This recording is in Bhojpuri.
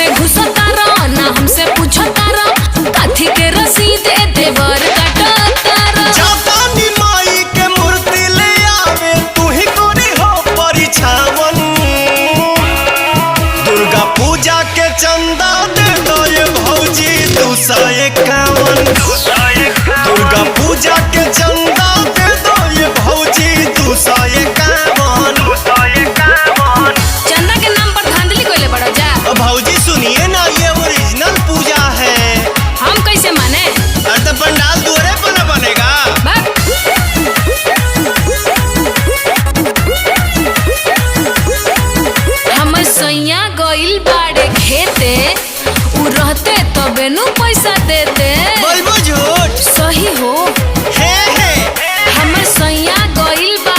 में घुसता रह ना हमसे पूछता रह काथी के रसीद देवर कटता रह। जातानी माई के मूर्ति ले आवे तू ही कोरी हो परिछावन। दुर्गा पूजा के चंदा दे दो ये भौजी 251। दुर्गा पूजा के चंदा दे दो ये भौजी 251। चंदा के नाम पर धांधली कोइले बड़ा जा। भौजी सुनिए ना ये ओरिजिनल पूजा है। हम कैसे माने? अरे तो पंडाल दूरे पर न बनेगा। हमर सैया गइल बाड़े खेते उ रहते तबे नु पैसा देते। बोलबो झूठ। सही हो हे हमर सैया गइल बा